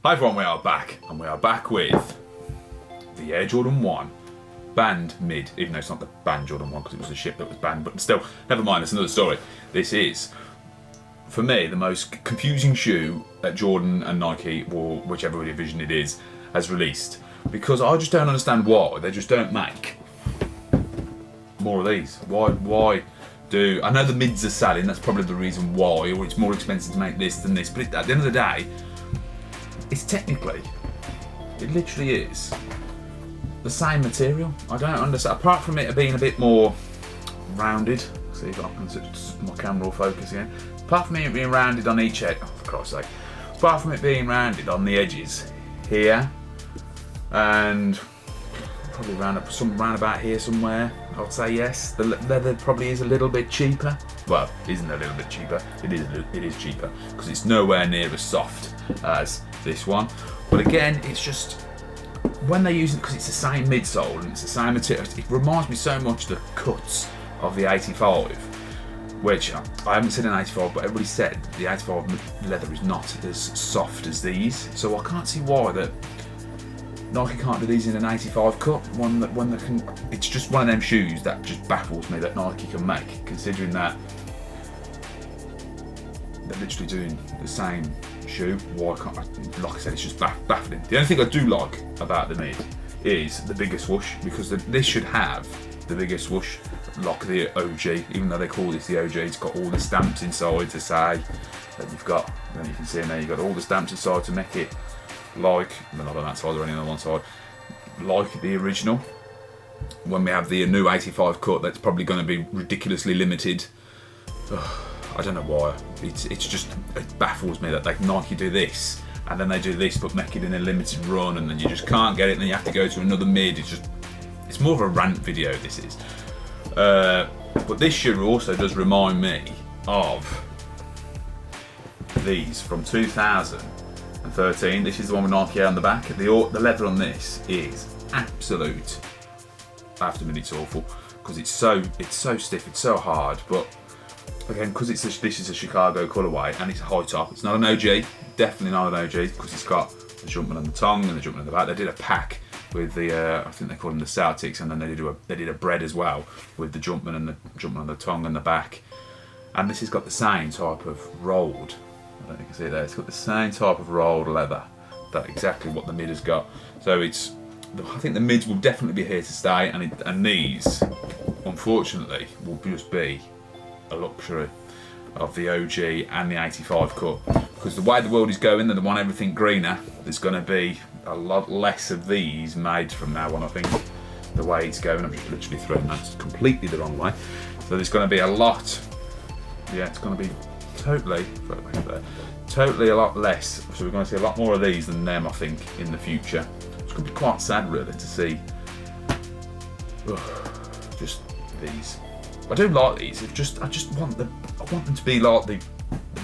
Hi everyone, we are back, and we are back with the Air Jordan 1 banned mid, even though it's not the banned Jordan 1 because it was the ship that was banned, but still, never mind, it's another story. This is, for me, the most confusing shoe that Jordan and Nike, or whichever division it is, has released. Because I just don't understand why they just don't make more of these. Why do... I know the mids are selling, that's probably the reason why, or it's more expensive to make this than this, but at the end of the day, it's technically, it literally is the same material. I don't understand, apart from it being a bit more rounded. See if I can switch my camera will focus again. Apart from it being rounded on each edge, oh, for Christ's sake. Apart from it being rounded on the edges here, and probably round about here somewhere, I would say yes. The leather probably is a little bit cheaper. Well, isn't a little bit cheaper. It is cheaper because it's nowhere near as soft as this one. But again, it's just when they use it, because it's the same midsole and it's the same material. It reminds me so much of the cuts of the 85, which I haven't seen an 85, but everybody said the 85 leather is not as soft as these. So I can't see why that Nike can't do these in an 85 cut. One that can. It's just one of them shoes that just baffles me that Nike can make, considering that they're literally doing the same shoe. Why can't I? Like I said, it's just baffling. The only thing I do like about the mid is the bigger swoosh, because this should have the bigger swoosh, like the OG. Even though they call this the OG, it's got all the stamps inside to say that you've got. And you can see in there, you've got all the stamps inside to make it like, well, not on that side or any on one side, like the original. When we have the new 85 cut, that's probably going to be ridiculously limited. I don't know why. It baffles me that Nike do this and then they do this but make it in a limited run, and then you just can't get it, and then you have to go to another mid. It's more of a rant video, this is. But this shoe also does remind me of these from 2013. This is the one with Nike on the back. The leather on this is absolute. After a minute, it's awful because it's so stiff, it's so hard. But again, because this is a Chicago colourway and it's a high top, it's not an OG, definitely not an OG, because it's got the Jumpman on the tongue and the Jumpman on the back. They did a pack with the I think they call them the Celtics, and then they did a bread as well with the Jumpman and the Jumpman on the tongue and the back. And this has got the same type of rolled. I don't think you can see it there. It's got the same type of rolled leather, that exactly what the mid has got. So I think the mids will definitely be here to stay, and these, unfortunately, will just be a luxury of the OG and the 85 cut. Because the way the world is going, and they want everything greener, there's going to be a lot less of these made from now on. I think the way it's going, I'm just literally throwing that completely the wrong way. So there's going to be a lot. Yeah, it's going to be totally a lot less. So we're going to see a lot more of these than them, I think, in the future. It's going to be quite sad, really, to see just these. I do like these. I just want them to be like the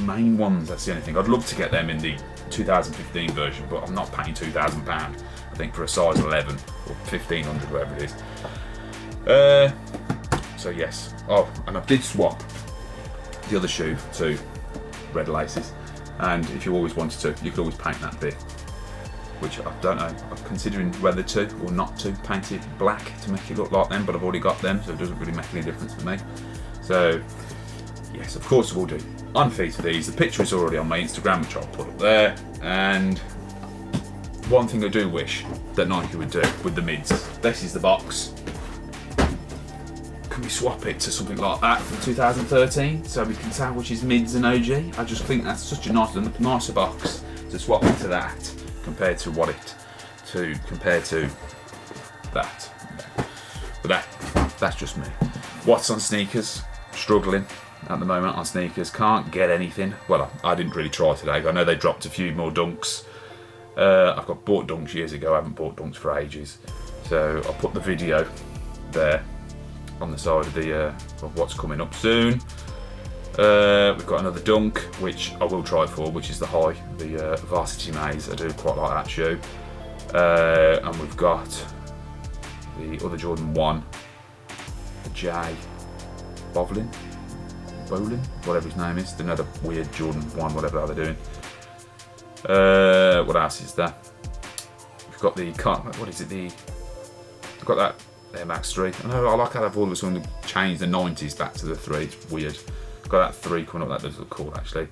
main ones. That's the only thing. I'd love to get them in the 2015 version, but I'm not paying £2,000. I think for a size 11 or 1500, whatever it is. So yes. Oh, and I did swap the other shoe to red laces, and if you always wanted to, you could always paint that bit, which I don't know. I'm considering whether to or not to paint it black to make it look like them, but I've already got them, so it doesn't really make any difference to me. So yes, of course we'll do on feet of these. The picture is already on my Instagram, which I'll put up there. And one thing I do wish that Nike would do with the mids, this is the box. Can we swap it to something like that from 2013 so we can tell which is mids and OG? I just think that's such a nicer box to swap into that compared to that. But that's just me. What's on sneakers? Struggling at the moment on sneakers. Can't get anything. Well, I didn't really try today. I know they dropped a few more dunks. I've got bought dunks years ago. I haven't bought dunks for ages. So I'll put the video there on the side of what's coming up soon. We've got another dunk, which I will try for, which is the high, the Varsity Maze. I do quite like that shoe. And we've got the other Jordan 1, the J Bowling, whatever his name is, another weird Jordan 1, whatever they're doing. What else is there? We've got the what is it? We've got that Air Max 3. I know, I like how they've all of a sudden changed the 90s back to the 3. It's weird. Got that 3 coming up. That does look cool actually.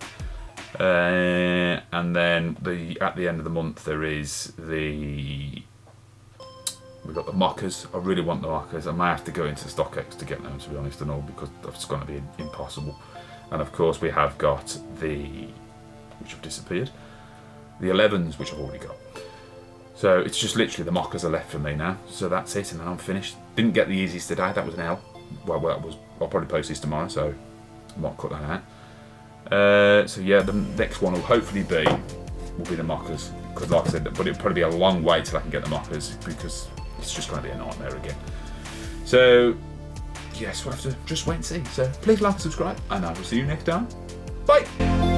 And then at the end of the month there is we've got the mockers. I really want the mockers. I may have to go into StockX to get them, to be honest, and all, because it's going to be impossible. And of course we have got which have disappeared, the 11s, which I've already got. So it's just literally the mockers are left for me now. So that's it, and then I'm finished. Didn't get the easiest today. That was an L. Well, I'll probably post this tomorrow, so I might cut that out. So yeah, the next one will hopefully be the mockers, because like I said, but it'll probably be a long way till I can get the mockers, because it's just going to be a nightmare again. So yes, we'll have to just wait and see. So please like and subscribe, and I will see you next time. Bye.